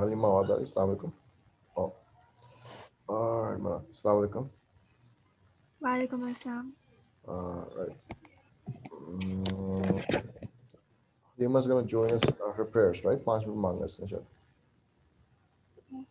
Halima Wazari, Assalamu alaikum. Oh, alright, Assalamu alaikum. Walaikum assalam. Right. Mm, Halima's gonna join us her prayers, right? 5 minute mangas, inshallah. Yes.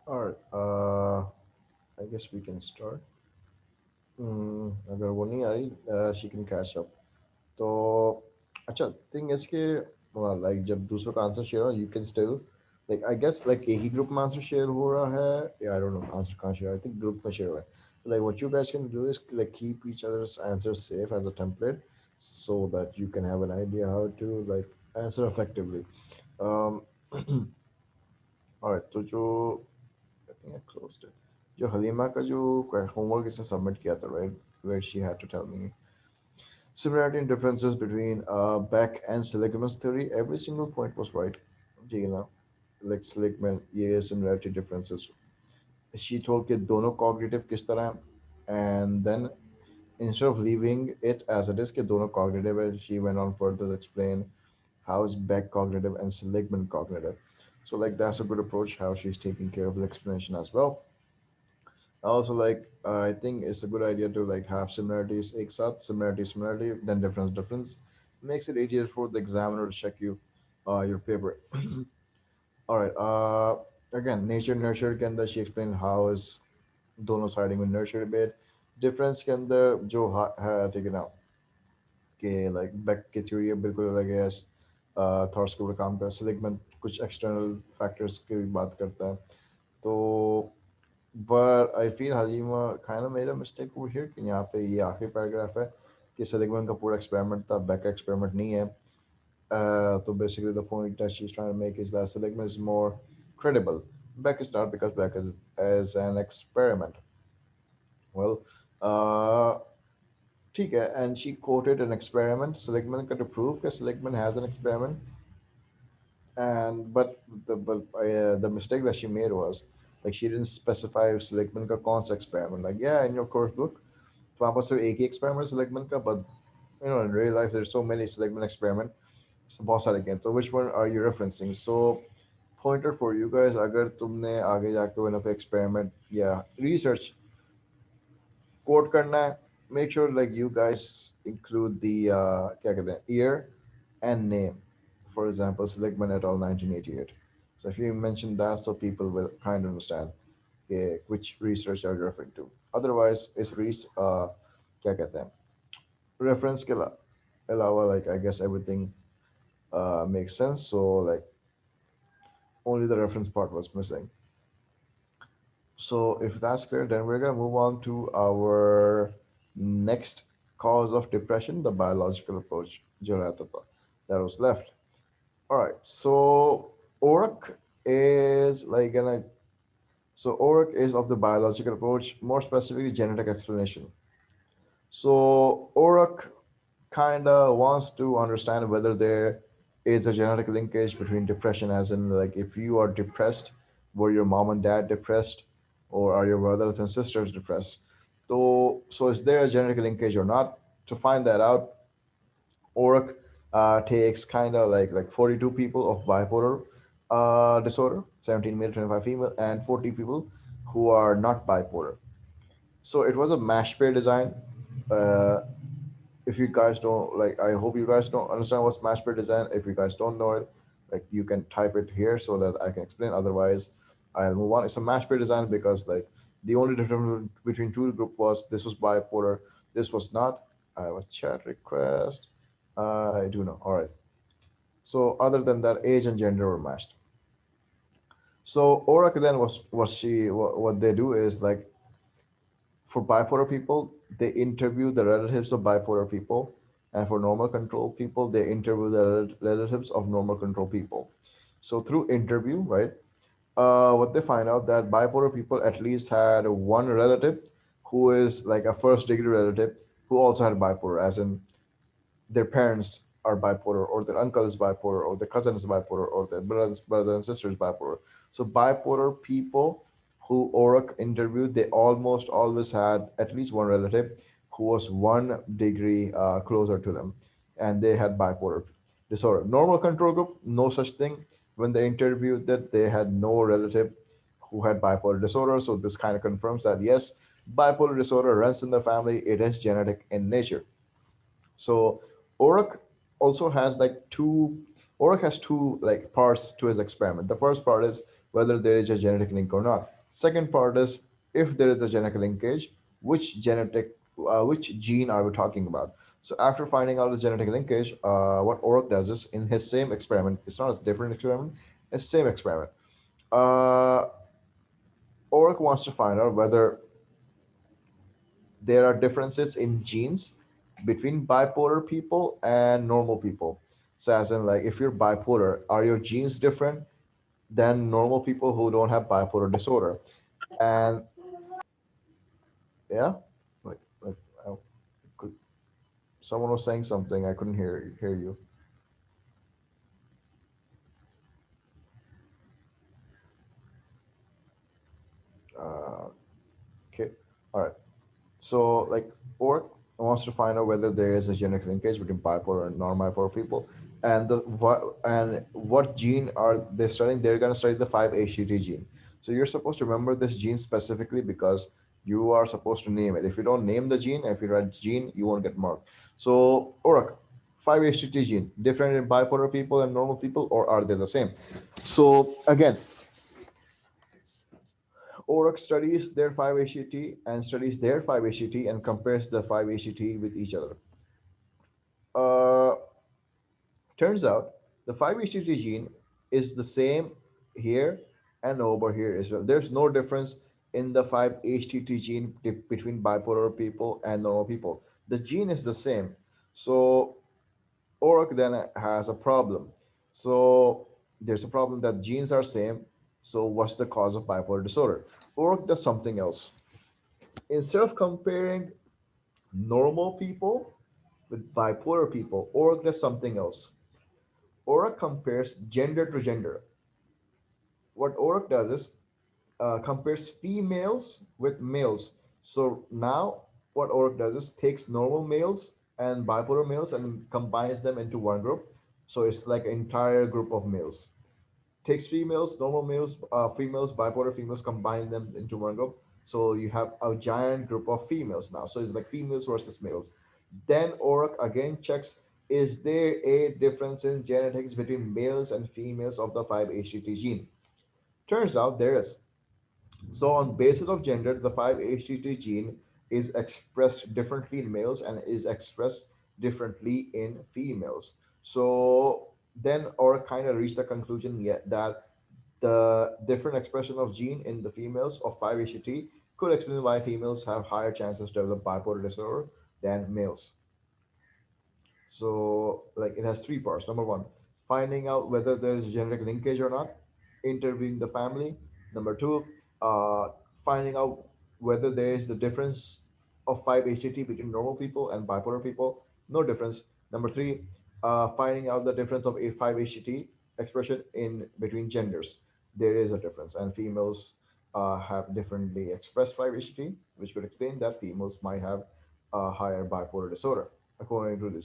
Alright, I guess we can start. अगर वो नहीं आ रही, she can catch up. तो अच्छा thing is कि like जब दूसरों का आंसर शेयर हो you can still like I guess like एक ही ग्रुप में आंसर शेयर हो रहा है yeah I don't know answer कहाँ शेयर I think ग्रुप में शेयर हुआ है so like what you guys can do is like keep each other's answers safe as a template so that you can have an idea how to like answer effectively um alright तो जो I think I closed it जो हलीमा का जो homework इसने submit किया था right where she had to tell me similarity and differences between Beck and Seligman's theory. Every single point was right. You know, like Seligman, yeah, similarity differences. She told कि दोनों cognitive किस तरह हैं, and then instead of leaving it as it is कि दोनों cognitive है, she went on further to explain how is Beck cognitive and Seligman cognitive. So like that's a good approach how she's taking care of the explanation as well. Also, like I think it's a good idea to like have similarities, एक साथ similarity, then difference. Makes it easier for the examiner to check your paper. All right. Again, nature nurture के अंदर she explained how is दोनों siding with nurture debate. Difference के अंदर जो है ठीक है ना कि like Beck की theory है बिल्कुल अलग है thoughts के ऊपर काम कर Seligman कुछ external factors की बात करता है तो but I feel Halima kind of made a mistake over here कि यहाँ पे ये आखिरी पैराग्राफ है कि सेलिगमैन का पूरा एक्सपेरिमेंट था बैक का एक्सपेरिमेंट नहीं है So basically, the point that she's trying to make is that Seligman is more credible. Beck is not because Beck is an experiment. Well, uh, ठीक है, and she quoted an experiment. Seligman could prove that Seligman has an experiment, and the mistake that she made was like she didn't specify Seligman का कौन सा experiment. Like yeah, in your course book, तो वहाँ पर सिर्फ एक ही experiment Seligman का, but in real life there's so many Seligman experiment. So बहुत सारे again. So which one are you referencing? So pointer for you guys, अगर तुमने आगे जाके कोई ना कोई experiment या research quote करना है, make sure like you guys include the क्या कहते हैं year and name. For example, Seligman et al. 1988. So if you mention that, so people will kind of understand which research are you referring to. Otherwise, it's क्या कहते हैं reference के अलावा like I guess everything makes sense. So like only the reference part was missing. So if that's clear, then we're gonna move on to our next cause of depression, the biological approach जो रहता था, that was left. All right. So oruc is like gonna so oruc is of the biological approach, more specifically genetic explanation. So oruc kind of wants to understand whether there is a genetic linkage between depression, as in like if you are depressed, were your mom and dad depressed, or are your brothers and sisters depressed? So is there a genetic linkage or not? To find that out, oruc takes kind of like 42 people of bipolar disorder, 17 male, 25 female, and 40 people who are not bipolar. So it was a mash pair design. Uh, if you guys don't like, I hope you guys don't understand what smash pair design. If you guys don't know it, like you can type it here so that I can explain. Otherwise, I'll move on. It's a mash pair design because like the only difference between two group was this was bipolar, this was not. I have a chat request. I do know. All right. So other than that, age and gender were matched. So Oracle then was she what they do is like for bipolar people, they interview the relatives of bipolar people, and for normal control people, they interview the relatives of normal control people. So through interview, right, what they find out that bipolar people at least had one relative who is like a first degree relative who also had bipolar, as in their parents are bipolar, or their uncle is bipolar, or their cousin is bipolar, or their brother and sister is bipolar. So bipolar people who Orok interviewed, they almost always had at least one relative who was 1 degree closer to them, and they had bipolar disorder. Normal control group, no such thing. When they interviewed that, they had no relative who had bipolar disorder. So this kind of confirms that yes, bipolar disorder runs in the family. It is genetic in nature. So Oruk also has like two. Oruk has two like parts to his experiment. The first part is whether there is a genetic link or not. Second part is if there is a genetic linkage, which gene are we talking about? So after finding out the genetic linkage, what Oruk does is in his same experiment. It's not a different experiment. It's same experiment. Uh, Oruk wants to find out whether there are differences in genes between bipolar people and normal people. So, as in, like, if you're bipolar, are your genes different than normal people who don't have bipolar disorder? And yeah, like I could, someone was saying something, I couldn't hear you. Uh, okay, all right. So, like, or wants to find out whether there is a genetic linkage between bipolar and non-bipolar people, and what gene are they studying? They're going to study the 5-HTT gene. So you're supposed to remember this gene specifically because you are supposed to name it. If you don't name the gene, if you write gene, you won't get marked. So, ORAC, 5-HTT gene, different in bipolar people and normal people, or are they the same? So again, ORAC studies their 5-HTT and studies their 5-HTT and compares the 5-HTT with each other. Uh, Turns out the 5-HTT gene is the same here and over here as well. There's no difference in the 5-HTT gene between bipolar people and normal people. The gene is the same. So oruc then has a problem. So there's a problem that genes are same. So what's the cause of bipolar disorder? Oruc does something else. Instead of comparing normal people with bipolar people, oruc does something else. Oruc compares gender to gender. What oruc does is compares females with males. So now what oruc does is takes normal males and bipolar males and combines them into one group. So it's like an entire group of males. Takes females, normal males, females, bipolar females, combine them into one group. So you have a giant group of females now. So it's like females versus males. Then ORAC again checks, is there a difference in genetics between males and females of the 5-HTT gene? Turns out there is. So on basis of gender, the 5-HTT gene is expressed differently in males and is expressed differently in females. So then or kind of reached the conclusion yet that the different expression of gene in the females of 5-HTT could explain why females have higher chances to develop bipolar disorder than males. So, like, it has three parts. Number one, finding out whether there is genetic linkage or not, interviewing the family. Number two, finding out whether there is the difference of 5-HTT between normal people and bipolar people. No difference. Number three, finding out the difference of a 5-HTT expression in between genders. There is a difference, and females have differently expressed 5-HTT, which could explain that females might have a higher bipolar disorder according to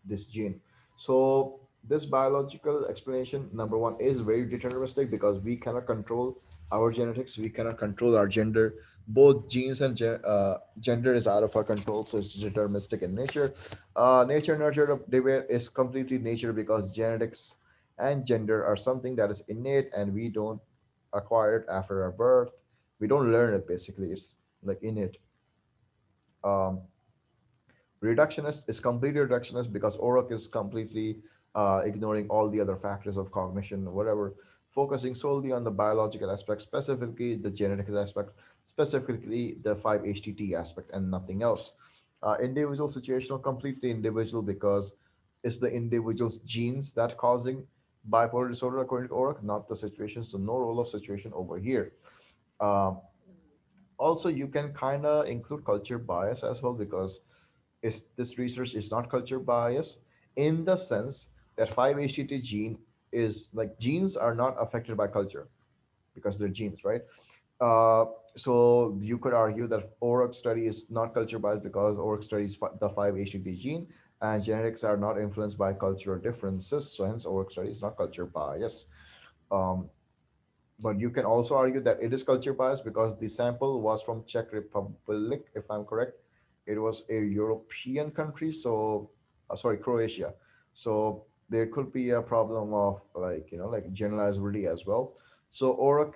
this gene. So this biological explanation, number one, is very deterministic because we cannot control our genetics, we cannot control our gender. Both genes and gender is out of our control, so it's deterministic in nature. Nature nurture debate is completely nature because genetics and gender are something that is innate and we don't acquire it after our birth. We don't learn it basically. It's like innate. Um, Reductionist is completely reductionist because OROC is completely ignoring all the other factors of cognition, whatever, focusing solely on the biological aspect, specifically the genetic aspect, specifically the 5-HTT aspect, and nothing else. Individual situational, completely individual because it's the individual's genes that causing bipolar disorder according to OROC, not the situation. So no role of situation over here. Um, Also, you can kind of include culture bias as well because this research is not culture bias in the sense that 5-HTT gene is like genes are not affected by culture because they're genes, right? Uh, so you could argue that ORAC study is not culture bias because ORAC studies the 5-HTT gene and genetics are not influenced by cultural differences. So hence ORAC study is not culture bias. Um, but you can also argue that it is culture bias because the sample was from Czech Republic, if I'm correct. It was a European country, so sorry, Croatia. So there could be a problem of like like generalizability as well. So ORAC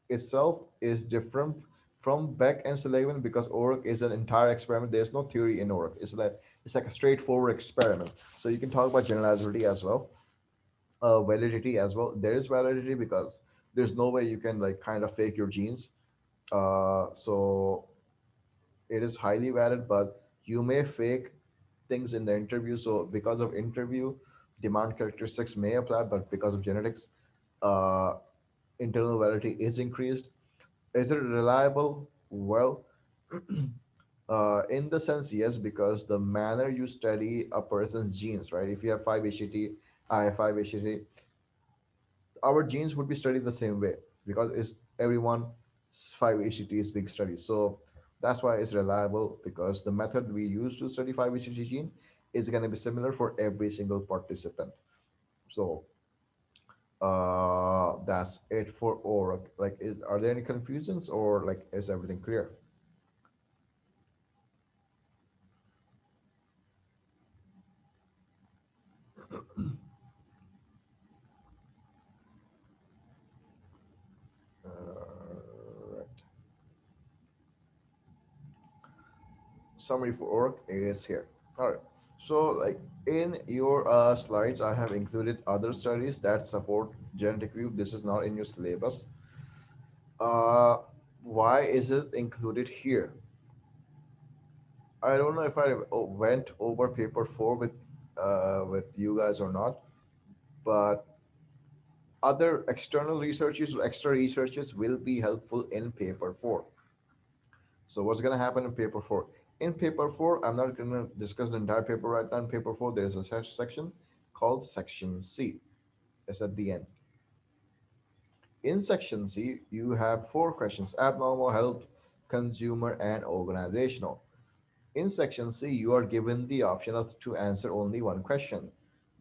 itself is different from Beck and Sullivan because ORAC is an entire experiment. There's no theory in ORAC. It's like a straightforward experiment. So you can talk about generalizability as well, validity as well. There is validity because there's no way you can like kind of fake your genes. So it is highly valid, but you may fake things in the interview. So because of interview, demand characteristics may apply, but because of genetics, uh, internal validity is increased. Is it reliable? Well, in the sense, yes, because the manner you study a person's genes, right? If you have 5-HTT, I have 5-HTT, our genes would be studied the same way because it's everyone 5-HTT is being studied. So that's why it's reliable because the method we use to study 5-HTT gene is going to be similar for every single participant. So that's it for ORAC. Like, are there any confusions or like is everything clear? Right. Summary for ORAC is here. All right. So, like in your slides, I have included other studies that support genetic view. This is not in your syllabus. Uh, why is it included here? I don't know if I went over paper four with you guys or not, but other external researches or extra researches will be helpful in paper four. So what's going to happen in paper four? In paper four, I'm not going to discuss the entire paper right now. In paper four, there's a section called section C. It's at the end. In section C, you have four questions: abnormal, health, consumer, and organizational. In section C, you are given the option of to answer only one question.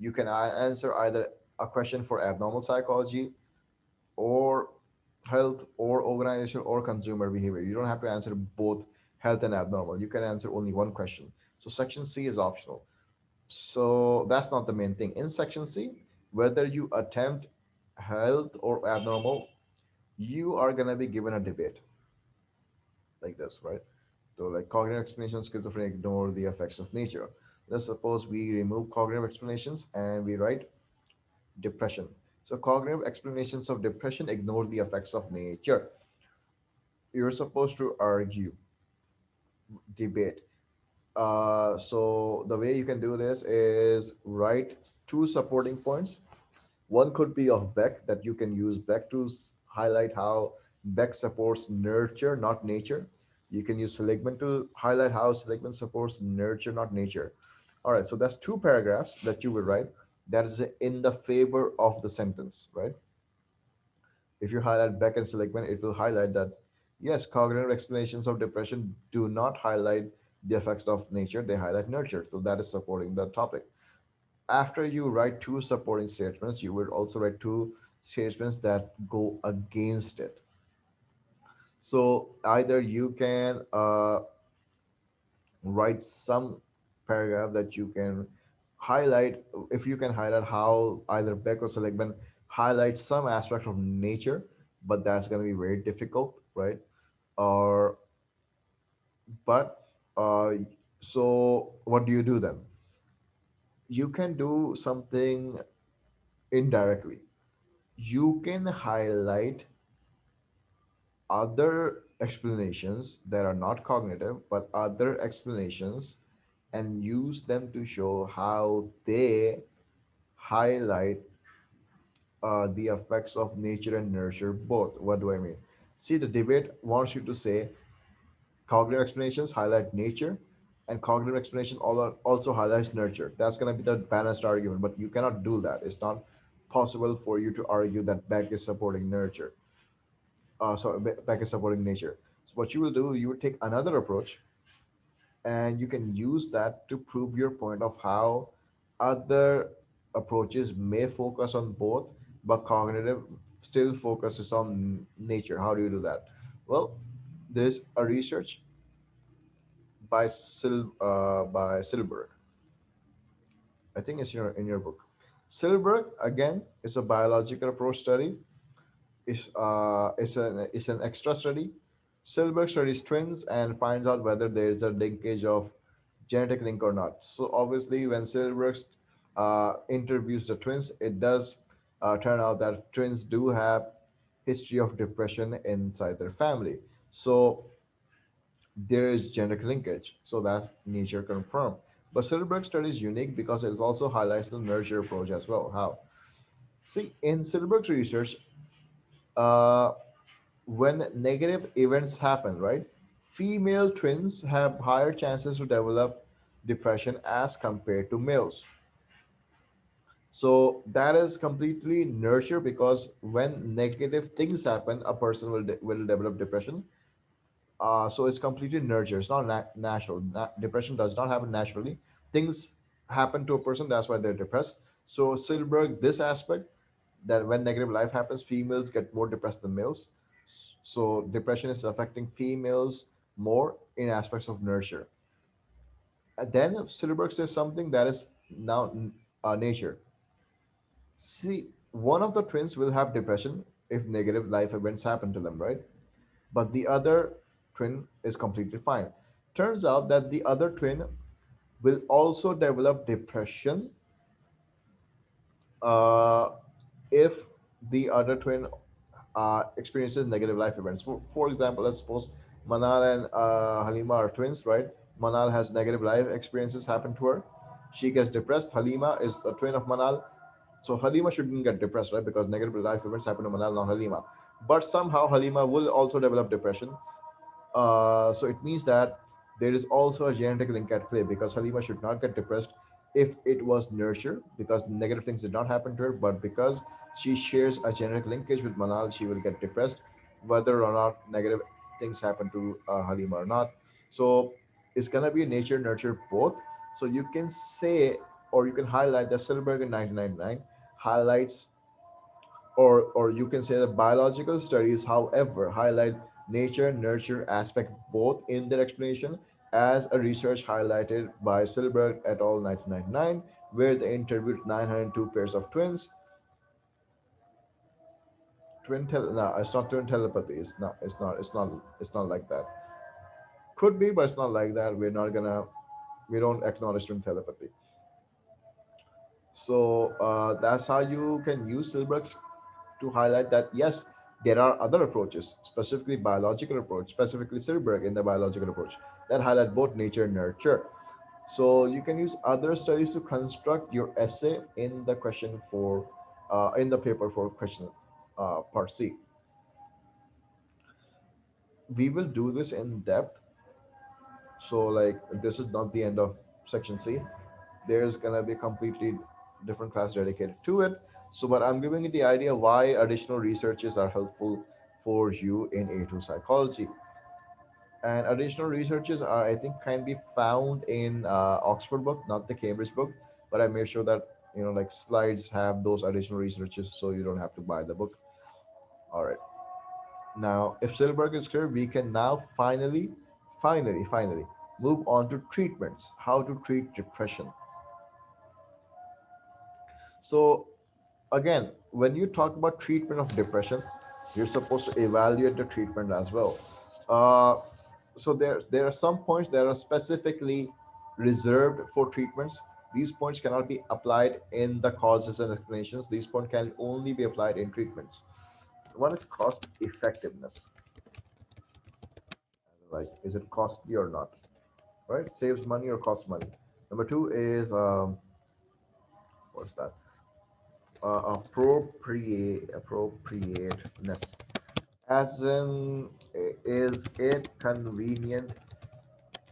You can answer either a question for abnormal psychology, or health, or organization, or consumer behavior. You don't have to answer both health and abnormal. You can answer only one question. So section C is optional. So that's not the main thing. In section C, whether you attempt health or abnormal, you are gonna be given a debate like this, right? So like cognitive explanations, schizophrenia ignore the effects of nature. Let's suppose we remove cognitive explanations and we write depression. So cognitive explanations of depression ignore the effects of nature. You're supposed to argue, debate. So the way you can do this is write two supporting points. One could be of Beck, that you can use Beck to highlight how Beck supports nurture, not nature. You can use Seligman to highlight how Seligman supports nurture, not nature. All right, so that's two paragraphs that you will write. That is in the favor of the sentence, right? If you highlight Beck and Seligman, it will highlight that yes, cognitive explanations of depression do not highlight the effects of nature; they highlight nurture. So that is supporting the topic. After you write two supporting statements, you will also write two statements that go against it. So either you can write some paragraph that you can highlight, if you can highlight how either Beck or Seligman highlight some aspect of nature, but that's going to be very difficult, right? Or but uh, so what do you do then? You can do something indirectly. You can highlight other explanations that are not cognitive, but other explanations, and use them to show how they highlight the effects of nature and nurture both. What do I mean? See, the debate wants you to say cognitive explanations highlight nature, and cognitive explanation also highlights nurture. That's going to be the balanced argument, but you cannot do that. It's not possible for you to argue that Beck is supporting nurture. Back is supporting nature. So what you will do, you will take another approach, and you can use that to prove your point of how other approaches may focus on both, but cognitive still focuses on nature. How do you do that? Well, there's a research by Silberg. I think it's in your book. Silberg again is a biological approach study. Is an extra study. Silberg studies twins and finds out whether there is a linkage of genetic link or not. So obviously, when Silberg interviews the twins, it does turn out that twins do have history of depression inside their family. So there is genetic linkage. So that nature confirmed. But Silberg study is unique because it also highlights the nurture approach as well. How? See, in Silberg's research, uh, when negative events happen, right? Female twins have higher chances to develop depression as compared to males. So that is completely nurture, because when negative things happen, a person will develop depression. So it's completely nurture. It's not natural. Depression does not happen naturally. Things happen to a person. That's why they're depressed. So Silberg, this aspect, that when negative life happens, females get more depressed than males. So depression is affecting females more in aspects of nurture. And then Silberg says something that is now nature. See, one of the twins will have depression if negative life events happen to them, right? But the other twin is completely fine. Turns out that the other twin will also develop depression uh, if the other twin experiences negative life events. For example, let's suppose Manal and Halima are twins, right? Manal has negative life experiences happen to her. She gets depressed. Halima is a twin of Manal. So Halima shouldn't get depressed, right? Because negative life events happen to Manal, not Halima. But somehow Halima will also develop depression. So it means that there is also a genetic link at play because Halima should not get depressed if it was nurture, because negative things did not happen to her, but because she shares a genetic linkage with Manal, she will get depressed, whether or not negative things happen to Halima or not. So it's gonna be nature nurture both. So you can say, or you can highlight that Silberg in 1999 highlights, or you can say that biological studies, however, highlight nature nurture aspect both in their explanation, as a research highlighted by Silberg et al. 1999, where they interviewed 902 pairs of twins. No, it's not twin telepathy. It's not like that. Could be, but it's not like that. We don't acknowledge twin telepathy. So that's how you can use Silberg to highlight that yes, there are other approaches, specifically biological approach, specifically Silberg in the biological approach, that highlight both nature and nurture. So you can use other studies to construct your essay in the question for, in the paper for question part C. We will do this in depth. So like this is not the end of section C. There's gonna be a completely different class dedicated to it. So, but I'm giving you the idea why additional researches are helpful for you in A2 psychology. And additional researches are, I think, can be found in Oxford book, not the Cambridge book. But I made sure that like slides have those additional researches, so you don't have to buy the book. All right. Now, if Silberg is clear, we can now finally move on to treatments. How to treat depression. So again, when you talk about treatment of depression, you're supposed to evaluate the treatment as well. Uh, so there are some points that are specifically reserved for treatments. These points cannot be applied in the causes and explanations. These points can only be applied in treatments. One is cost effectiveness, like is it costly or not, right? Saves money or costs money. Number two is what's that? Appropriateness, as in, is it convenient,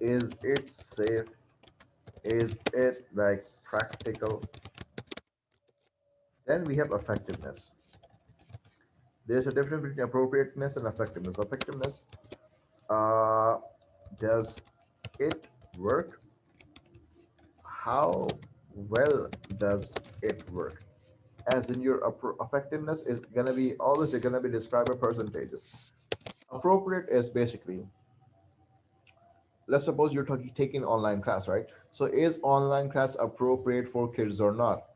is it safe, is it like practical. Then we have effectiveness. There's a difference between appropriateness and effectiveness. Effectiveness, uh, does it work, how well does it work, as in your effectiveness is going to be always going to be described by percentages. Appropriate is basically, let's suppose you're taking online class, right? So is online class appropriate for kids or not?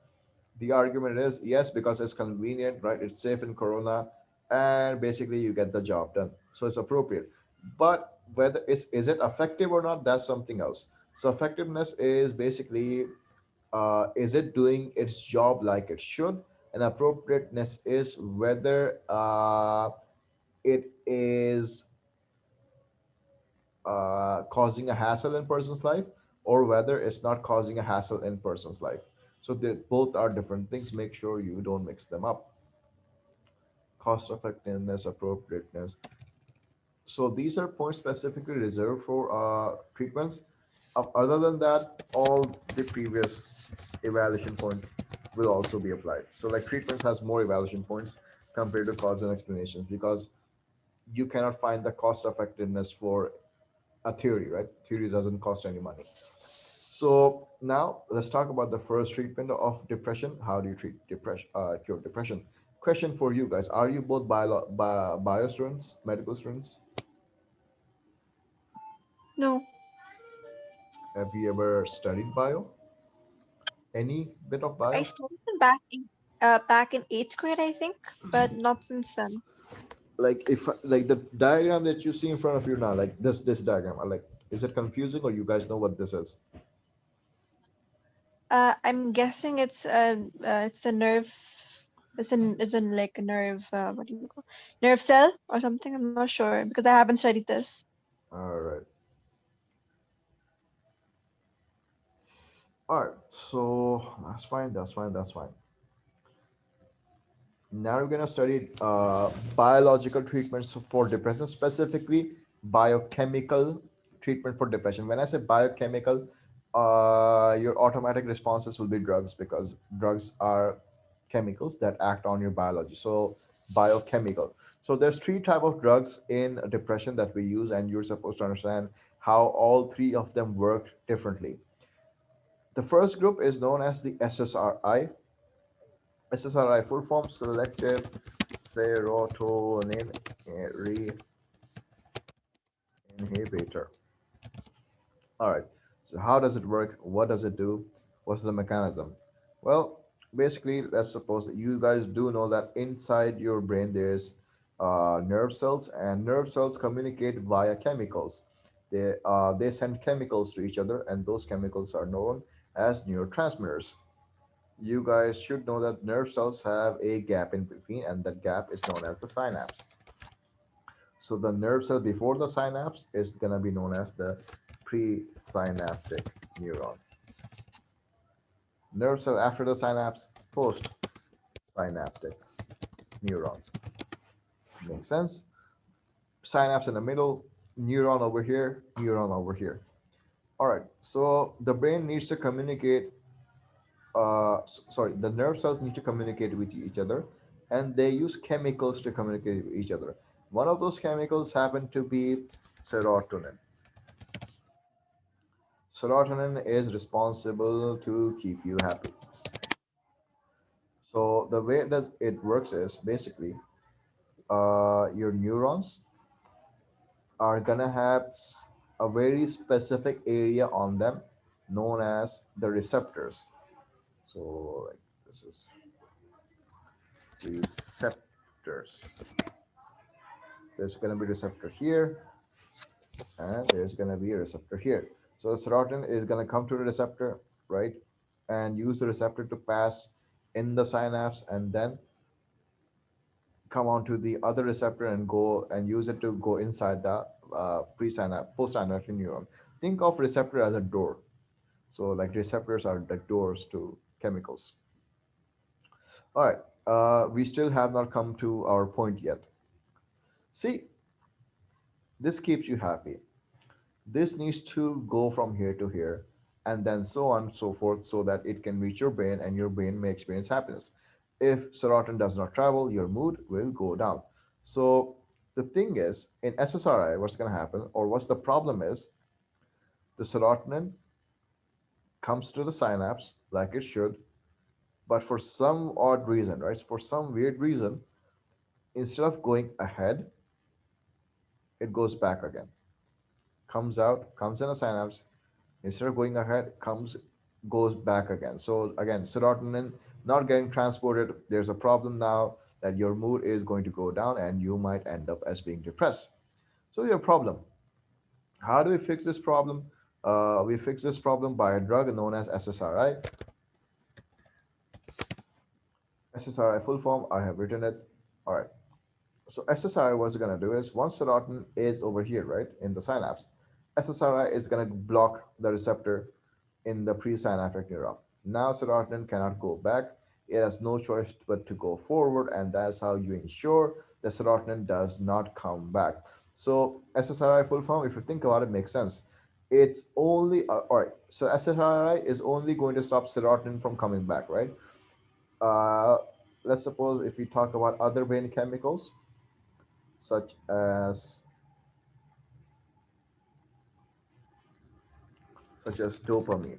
The argument is yes, because it's convenient, right? It's safe in corona, and basically you get the job done, so it's appropriate. But whether is it effective or not, that's something else. So effectiveness is basically, is it doing its job like it should, and appropriateness is whether it is causing a hassle in person's life, or whether it's not causing a hassle in person's life. So they both are different things. Make sure you don't mix them up. Cost effectiveness, appropriateness. So these are points specifically reserved for treatments. Other than that, all the previous evaluation points will also be applied. So like treatments has more evaluation points compared to cause and explanations, because you cannot find the cost effectiveness for a theory, right? Theory doesn't cost any money. So now let's talk about the first treatment of depression. How do you treat depression? Cure depression. Question for you guys: are you both bio students, medical students? No. Have you ever studied bio? Any bit of I bio? started back in eighth grade, I think, but not since then. Like if like the diagram that you see in front of you now, like this diagram, like is it confusing, or you guys know what this is? I'm guessing it's a nerve. It's a like a nerve. What do you call nerve cell or something? I'm not sure because I haven't studied this. All right. All right, so that's fine. That's fine. That's fine. Now we're gonna study biological treatments for depression, specifically biochemical treatment for depression. When I say biochemical, your automatic responses will be drugs because drugs are chemicals that act on your biology. So biochemical. So there's three type of drugs in depression that we use, and you're supposed to understand how all three of them work differently. The first group is known as the SSRI. SSRI full form selective serotonin inhibitor. All right. So how does it work? What does it do? What's the mechanism? Well, basically, let's suppose that you guys do know that inside your brain there's nerve cells, and nerve cells communicate via chemicals. They send chemicals to each other, and those chemicals are known as neurotransmitters. You guys should know that nerve cells have a gap in between, and that gap is known as the synapse. So the nerve cell before the synapse is going to be known as the presynaptic neuron. Nerve cell after the synapse, postsynaptic neuron. Makes sense? Synapse in the middle, neuron over here, neuron over here. All right, so the brain needs to communicate, sorry, the nerve cells need to communicate with each other, and they use chemicals to communicate with each other. One of those chemicals happen to be serotonin. Serotonin is responsible to keep you happy. So the way it works is basically your neurons are gonna have a very specific area on them known as the receptors. So like this is receptors. There's gonna be receptor here, and there's gonna be a receptor here. So the serotonin is gonna come to the receptor, right, and use the receptor to pass in the synapse, and then come onto the other receptor and go and use it to go inside the postsynaptic neuron. Think of receptor as a door. So like receptors are the doors to chemicals. All right, we still have not come to our point yet. See, this keeps you happy. This needs to go from here to here, and then so on and so forth, so that it can reach your brain and your brain may experience happiness. If serotonin does not travel, your mood will go down. So the thing is, in SSRI, what's going to happen, or what's the problem is, the serotonin comes to the synapse like it should, but for some odd reason, right? For some weird reason, instead of going ahead, it goes back again. Comes out, comes in a synapse, instead of going ahead, goes back again. So again, serotonin not getting transported. There's a problem now that your mood is going to go down and you might end up as being depressed. So your problem. How do we fix this problem? We fix this problem by a drug known as SSRI. SSRI full form, I have written it. All right. So SSRI, what's it gonna do is once serotonin is over here, right, in the synapse, SSRI is gonna block the receptor in the presynaptic neuron. Now serotonin cannot go back. It has no choice but to go forward, and that's how you ensure the serotonin does not come back. So SSRI full form, if you think about it, makes sense. It's only all right. So SSRI is only going to stop serotonin from coming back, right? Uh, let's suppose if we talk about other brain chemicals such as dopamine.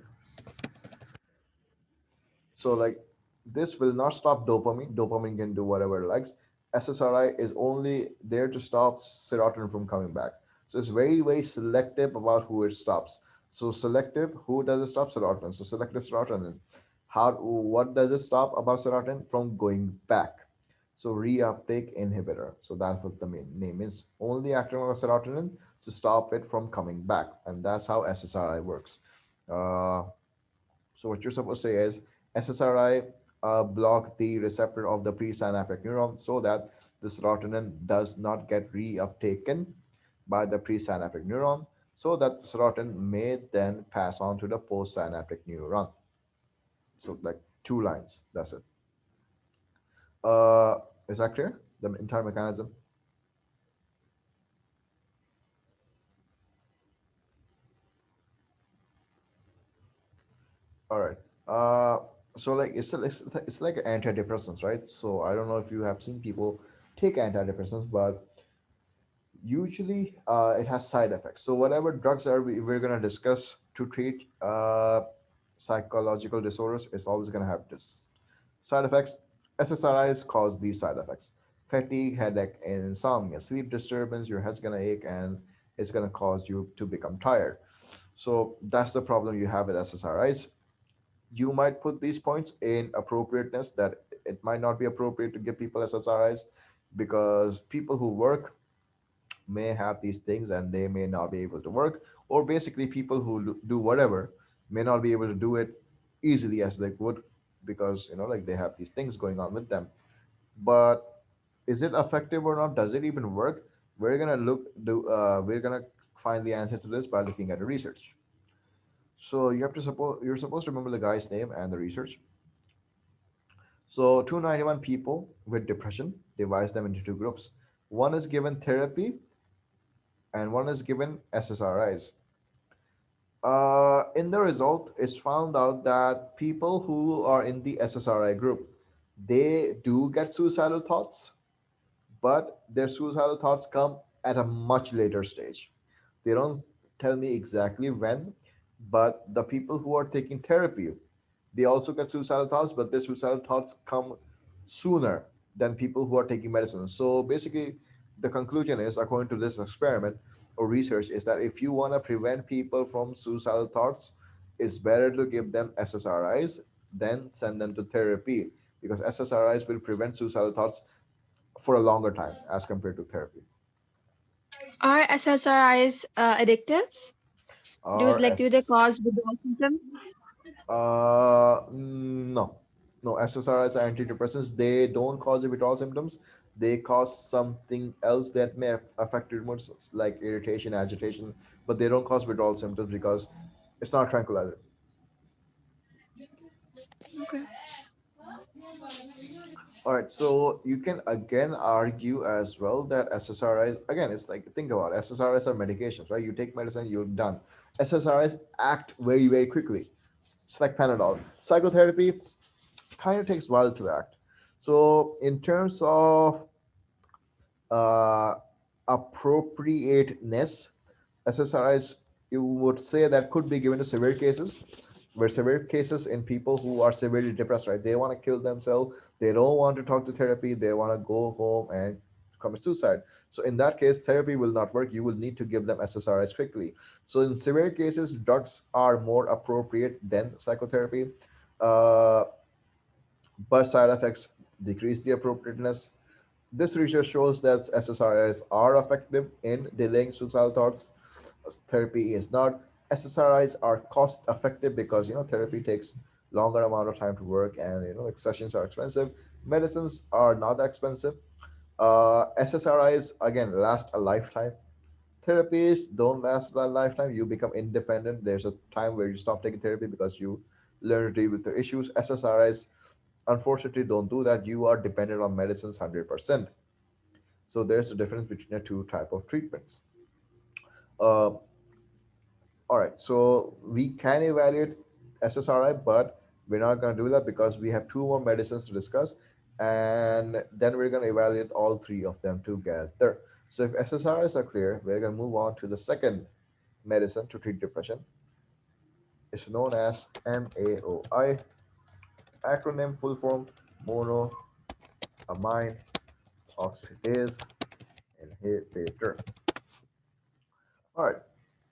So like this will not stop dopamine. Dopamine can do whatever it likes. SSRI is only there to stop serotonin from coming back. So it's very, very selective about who it stops. So selective, who does it stop? Serotonin. So selective serotonin. What does it stop about serotonin from going back? So reuptake inhibitor. So that's what the main name is. Only acting on serotonin to stop it from coming back. And that's how SSRI works. Uh, so what you're supposed to say is SSRI block the receptor of the presynaptic neuron so that the serotonin does not get reuptaken by the presynaptic neuron, so that the serotonin may then pass on to the postsynaptic neuron. So like two lines. That's it. Uh, is that clear? The entire mechanism. All right. Uh, so like it's like antidepressants, right? So I don't know if you have seen people take antidepressants, but usually it has side effects. So whatever drugs are we're gonna discuss to treat psychological disorders is always gonna have this side effects. SSRIs cause these side effects: fatigue, headache, insomnia, sleep disturbance. Your head's gonna ache, and it's gonna cause you to become tired. So that's the problem you have with SSRIs. You might put these points in appropriateness that it might not be appropriate to give people SSRIs because people who work may have these things and they may not be able to work, or basically people who do whatever may not be able to do it easily as they would because like they have these things going on with them. But is it effective or not? Does it even work? We're gonna find the answer to this by looking at the research. So you're supposed to remember the guy's name and the research. So 291 people with depression, divide them into two groups. One is given therapy and one is given SSRIs. In the result, it's found out that people who are in the SSRI group, they do get suicidal thoughts, but their suicidal thoughts come at a much later stage. They don't tell me exactly when, but the people who are taking therapy, they also get suicidal thoughts, but their suicidal thoughts come sooner than people who are taking medicine. So basically, the conclusion is, according to this experiment or research, is that if you want to prevent people from suicidal thoughts, it's better to give them SSRIs than send them to therapy because SSRIs will prevent suicidal thoughts for a longer time as compared to therapy. Are SSRIs addictive? Do they RS cause withdrawal symptoms? No. No, SSRIs are antidepressants. They don't cause the withdrawal symptoms. They cause something else that may affect your moods, like irritation, agitation, but they don't cause withdrawal symptoms because it's not a tranquilizer. Okay. All right, so you can again argue as well that SSRIs, again, it's like, think about it. SSRIs are medications, right? You take medicine, you're done. SSRIs act very, very quickly. It's like Panadol. Psychotherapy kind of takes a while to act. So, in terms of uh, appropriateness, SSRIs, you would say that could be given to severe cases, where severe cases in people who are severely depressed, right? They want to kill themselves. They don't want to talk to therapy. They want to go home and commit suicide. So in that case, therapy will not work. You will need to give them SSRIs quickly. So in severe cases, drugs are more appropriate than psychotherapy. Uh, but side effects decrease the appropriateness. This research shows that SSRIs are effective in delaying suicidal thoughts. Therapy is not. SSRIs are cost effective because therapy takes longer amount of time to work, and like sessions are expensive. Medicines are not that expensive. SSRIs again last a lifetime. Therapies don't last a lifetime. You become independent. There's a time where you stop taking therapy because you learn to deal with the issues. SSRIs unfortunately don't do that. You are dependent on medicines 100%. So there's a difference between the two type of treatments. uh, all right, so we can evaluate SSRI, but we're not going to do that because we have two more medicines to discuss, and then we're going to evaluate all three of them together. So if SSRIs are clear, we're going to move on to the second medicine to treat depression. It's known as MAOI, acronym full form monoamine oxidase inhibitor. All right.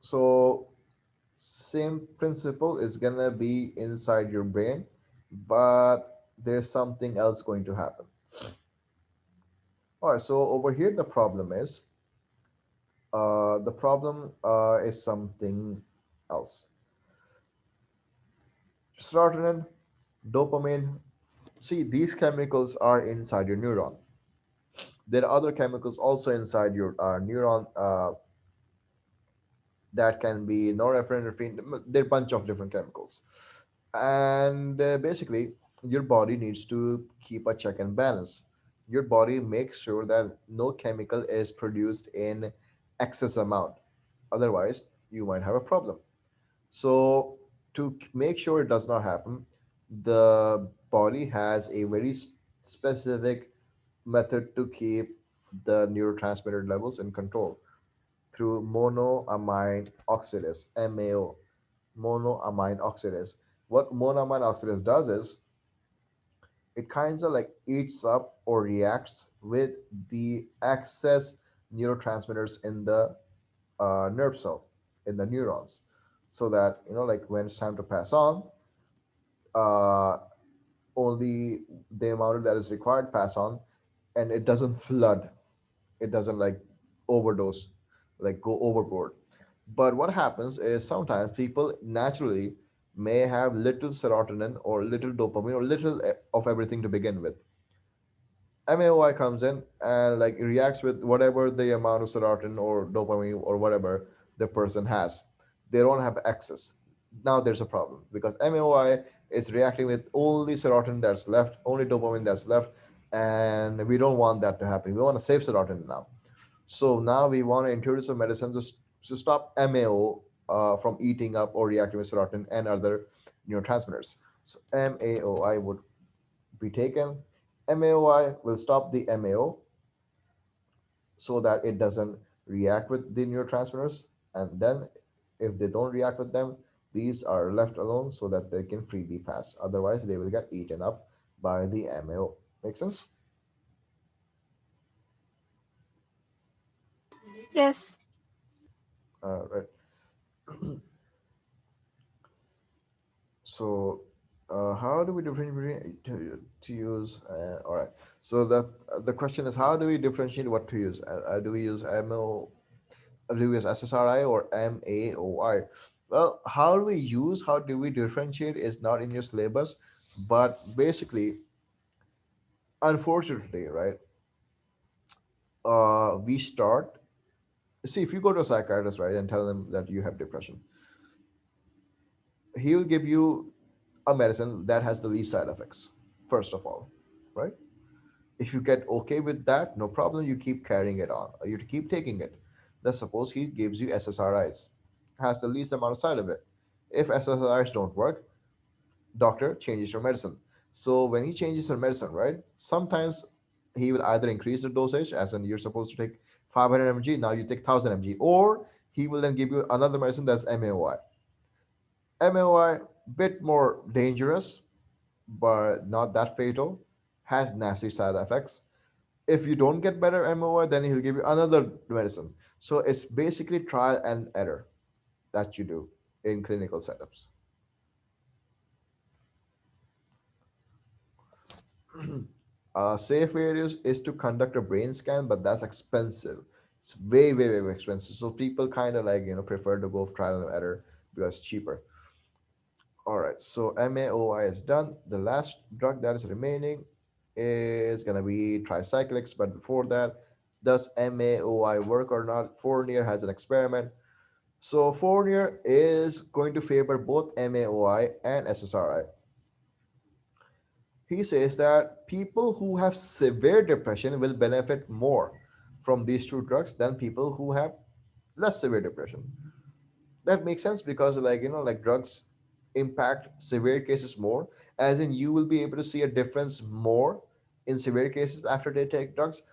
So same principle is gonna be inside your brain, but there's something else going to happen. All right. So over here, the problem is something else. Serotonin, dopamine. See, these chemicals are inside your neuron. There are other chemicals also inside your neuron that can be norepinephrine. There are a bunch of different chemicals. And basically, your body needs to keep a check and balance. Your body makes sure that no chemical is produced in excess amount. Otherwise, you might have a problem. So, to make sure it does not happen, the body has a very specific method to keep the neurotransmitter levels in control through monoamine oxidase, MAO, monoamine oxidase. What monoamine oxidase does is it kind of like eats up or reacts with the excess neurotransmitters in the nerve cell, in the neurons, so that like when it's time to pass on, uh, only the amount that is required pass on, and it doesn't flood, it doesn't like overdose, like go overboard. But what happens is sometimes people naturally may have little serotonin or little dopamine or little of everything to begin with. MAOI comes in and like reacts with whatever the amount of serotonin or dopamine or whatever the person has. They don't have excess. Now there's a problem because MAOI is reacting with only serotonin that's left, only dopamine that's left, and we don't want that to happen. We want to save serotonin now. So now we want to introduce a medicine to stop MAO from eating up or reacting with serotonin and other neurotransmitters. So MAOI would be taken. MAOI will stop the MAO so that it doesn't react with the neurotransmitters. And then if they don't react with them, these are left alone so that they can freely pass. Otherwise, they will get eaten up by the MAO. Make sense? Yes. Right. So, how do we differentiate to use? All right. So that the question is, how do we differentiate what to use? Do we use MO, do we use SSRI or MAOI? Well, how do we differentiate is not in your syllabus, but basically, unfortunately, right? We start. See, if you go to a psychiatrist, right, and tell them that you have depression, he will give you a medicine that has the least side effects, first of all, right? If you get okay with that, no problem, you keep carrying it on. You keep taking it. Let's suppose he gives you SSRIs, has the least amount of side of it. If SSRIs don't work, doctor changes your medicine. So when he changes your medicine, right, sometimes he will either increase the dosage, as in you're supposed to take 500 mg, now you take 1000 mg, or he will then give you another medicine that's MAOI. MAOI, bit more dangerous, but not that fatal, has nasty side effects. If you don't get better MOI, then he'll give you another medicine. So it's basically trial and error that you do in clinical setups. A safe way is to conduct a brain scan, but that's expensive. It's way, way, way expensive. So people kind of like prefer to go trial and error because it's cheaper. All right, so MAOI is done. The last drug that is remaining is gonna be Tricyclics, but before that, does MAOI work or not? Fournier has an experiment. So Fournier is going to favor both MAOI and SSRI. He says that people who have severe depression will benefit more from these two drugs than people who have less severe depression. That makes sense because like drugs impact severe cases more, as in you will be able to see a difference more in severe cases after they take drugs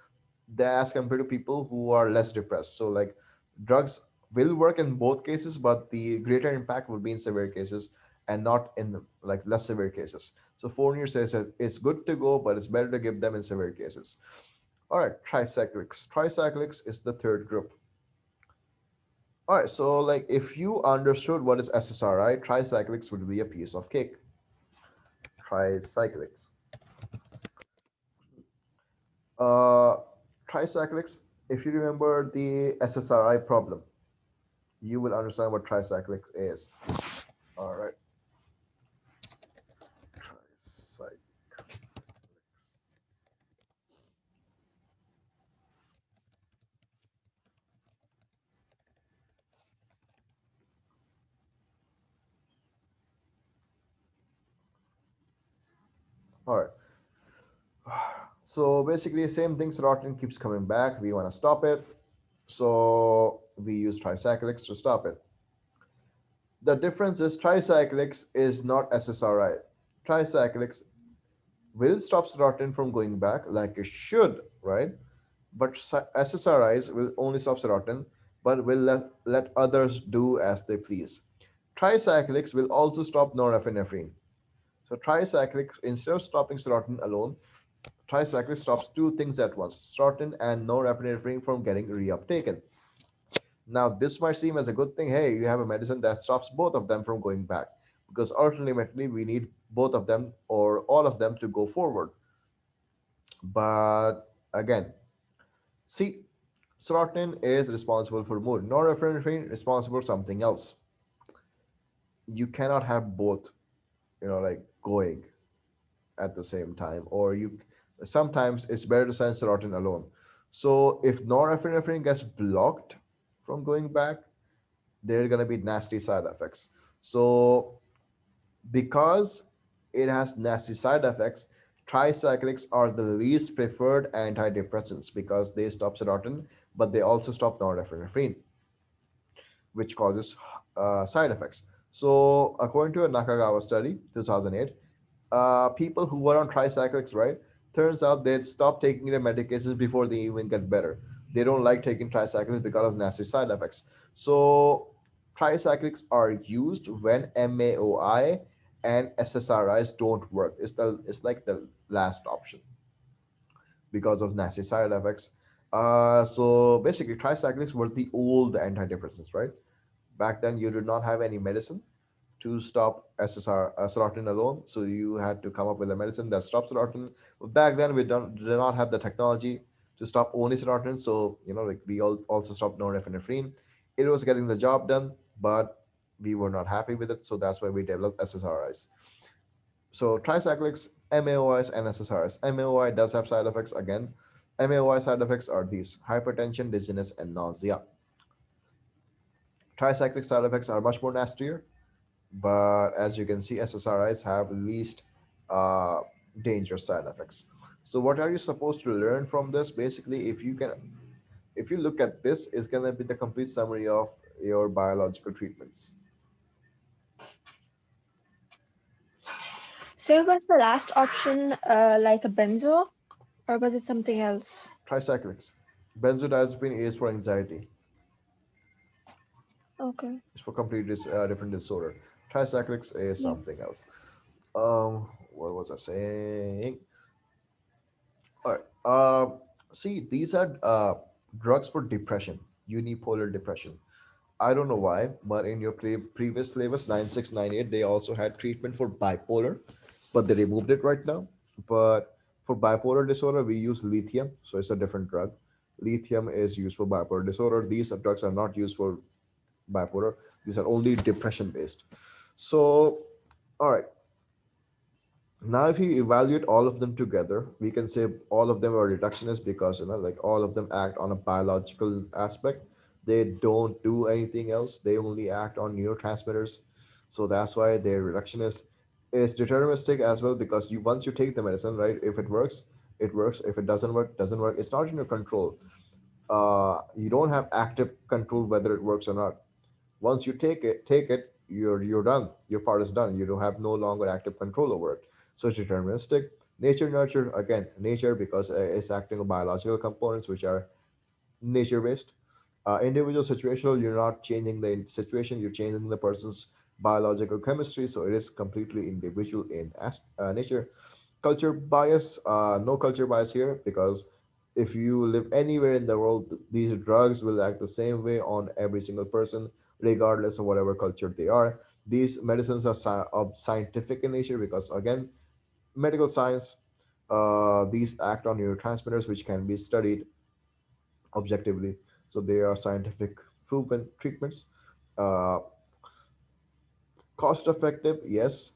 as compared to people who are less depressed. So like drugs will work in both cases, but the greater impact will be in severe cases and not in like less severe cases. So Fournier says that it's good to go, but it's better to give them in severe cases. All right, tricyclics is the third group. All right, so like if you understood what is SSRI, tricyclics would be a piece of cake. Tricyclics. Uh, tricyclics. If you remember the SSRI problem, you will understand what tricyclics is. All right, tricyclics. All right. So basically, same thing. Serotonin keeps coming back. We want to stop it. So we use tricyclics to stop it. The difference is tricyclics is not SSRI. Tricyclics will stop serotonin from going back like it should, right? But SSRIs will only stop serotonin, but will let others do as they please. Tricyclics will also stop norepinephrine. So tricyclics, instead of stopping serotonin alone, tricyclic stops two things at once: serotonin and norepinephrine from getting reuptaken. Now, this might seem as a good thing. Hey, you have a medicine that stops both of them from going back, because ultimately we need both of them or all of them to go forward. But again, see, serotonin is responsible for mood, norepinephrine responsible for something else. You cannot have both, like going at the same time, or you sometimes it's better to send serotonin alone. So if norepinephrine gets blocked from going back, there are going to be nasty side effects. So because it has nasty side effects, tricyclics are the least preferred antidepressants because they stop serotonin, but they also stop norepinephrine, which causes side effects. So, according to a Nakagawa study, 2008, people who were on tricyclics, right, turns out they'd stop taking their medications before they even get better. They don't like taking tricyclics because of nasty side effects. So, tricyclics are used when MAOI and SSRIs don't work. It's like the last option because of nasty side effects. So basically, tricyclics were the old antidepressants, right? Back then, you did not have any medicine to stop serotonin alone, so you had to come up with a medicine that stops serotonin. Back then, we did not have the technology to stop only serotonin, so like we also stopped norepinephrine. It was getting the job done, but we were not happy with it, so that's why we developed SSRIs. So tricyclics, MAOIs, and SSRIs. MAOI does have side effects again. MAOI side effects are these: hypertension, dizziness, and nausea. Tricyclic side effects are much more nastier, but as you can see, SSRIs have least uh, dangerous side effects. So what are you supposed to learn from this? Basically, if you look at this, it's gonna be the complete summary of your biological treatments. So was the last option like a benzo, or was it something else? Tricyclics. Benzodiazepine is for anxiety. Okay. It's for complete different disorder. Tricyclics is Yeah. something else. What was I saying? All right. See, these are drugs for depression, unipolar depression. I don't know why, but in your previous syllabus 9698, they also had treatment for bipolar, but they removed it right now. But for bipolar disorder, we use lithium, so it's a different drug. Lithium is used for bipolar disorder. These drugs are not used for bipolar. These are only depression based. So, all right. Now, if you evaluate all of them together, we can say all of them are reductionist because like all of them act on a biological aspect. They don't do anything else. They only act on neurotransmitters. So that's why they're reductionist. It's deterministic as well because you once you take the medicine, right? If it works, it works. If it doesn't work, doesn't work. It's not in your control. You don't have active control whether it works or not. Once you take it, you're done. Your part is done. You don't have no longer active control over it. So it's deterministic. Nature nurture, again, nature because it's acting on biological components which are nature based. Individual situational, you're not changing the situation, you're changing the person's biological chemistry, so it is completely individual in nature. Culture bias, no culture bias here because if you live anywhere in the world, these drugs will act the same way on every single person, regardless of whatever culture they are. These medicines are of scientific in nature because, again, medical science, these act on neurotransmitters, which can be studied objectively. So they are scientific proven treatments. Uh, Cost effective, yes,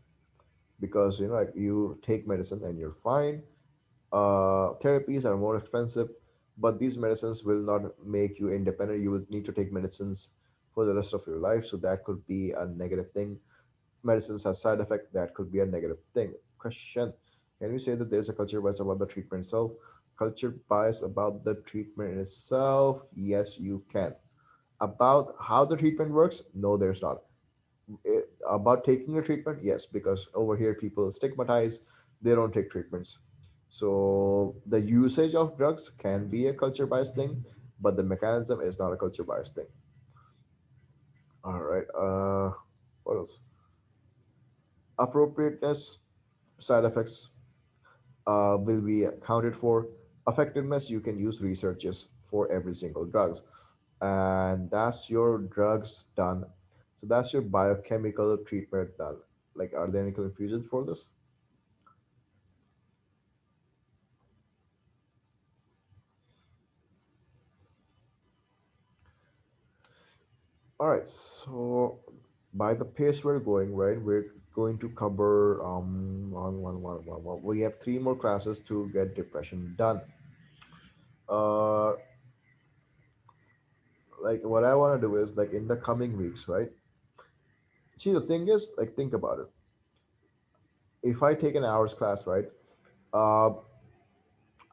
because like you take medicine and you're fine. Therapies are more expensive, but these medicines will not make you independent. You will need to take medicines for the rest of your life, so that could be a negative thing. Medicines have side effect, that could be a negative thing. Question: Can we say that there's a culture bias about the treatment itself? Culture bias about the treatment itself? Yes, you can. About how the treatment works? No, there's not. About taking a treatment? Yes, because over here people stigmatize, they don't take treatments. So the usage of drugs can be a culture bias thing, but the mechanism is not a culture bias thing. All right. What else? Appropriateness, side effects will be accounted for. Effectiveness, you can use researches for every single drugs, and that's your drugs done. So that's your biochemical treatment done. Like, are there any confusions for this? All right. So by the pace we're going, right, we're going to cover we have three more classes to get depression done. Uh, like what I want to do is like in the coming weeks, right? See, the thing is, like, think about it. If I take an hour's class, right, uh,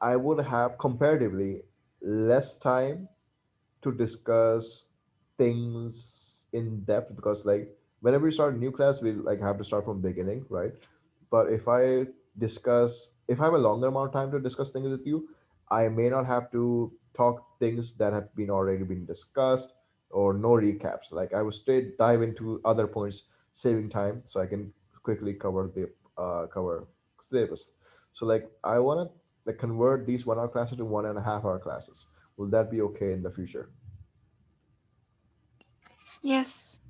I would have comparatively less time to discuss things in depth because like whenever we start a new class we like have to start from beginning, right? But if I have a longer amount of time to discuss things with you, I may not have to talk things that have been already been discussed or no recaps. Like I would straight dive into other points, saving time so I can quickly cover syllabus. So like I want to like convert these 1 hour classes to 1.5 hour classes. Will that be okay in the future? Yes.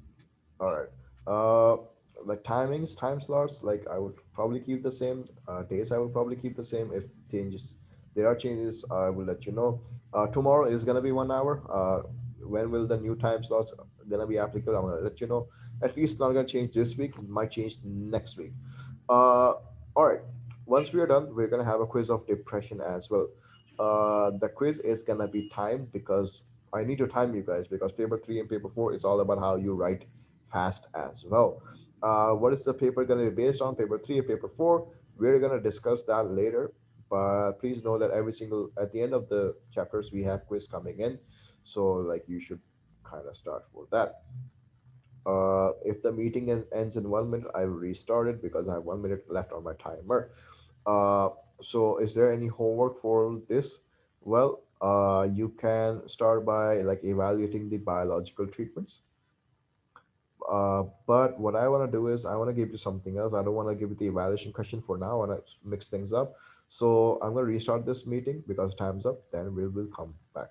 All right. Uh, like timings, time slots, like I would probably keep the same. Days I will probably keep the same. If changes, there are changes, I will let you know. Tomorrow is gonna be 1 hour. When will the new time slots gonna be applicable? I'm gonna let you know. At least not gonna change this week. It might change next week. Uh, all right. Once we are done, we're gonna have a quiz of depression as well. The quiz is gonna be timed because I need to time you guys because paper three and paper four is all about how you write fast as well. What is the paper gonna be based on? Paper three or paper four? We're gonna discuss that later. But please know that every single at the end of the chapters we have quiz coming in, so like you should kind of start for that. If the meeting ends in 1 minute, I will restart it because I have 1 minute left on my timer. Uh, so, is there any homework for this? Well, you can start by like evaluating the biological treatments. But what I want to do is I want to give you something else. I don't want to give you the evaluation question for now. I want to mix things up. So I'm going to restart this meeting because time's up. Then we will come back.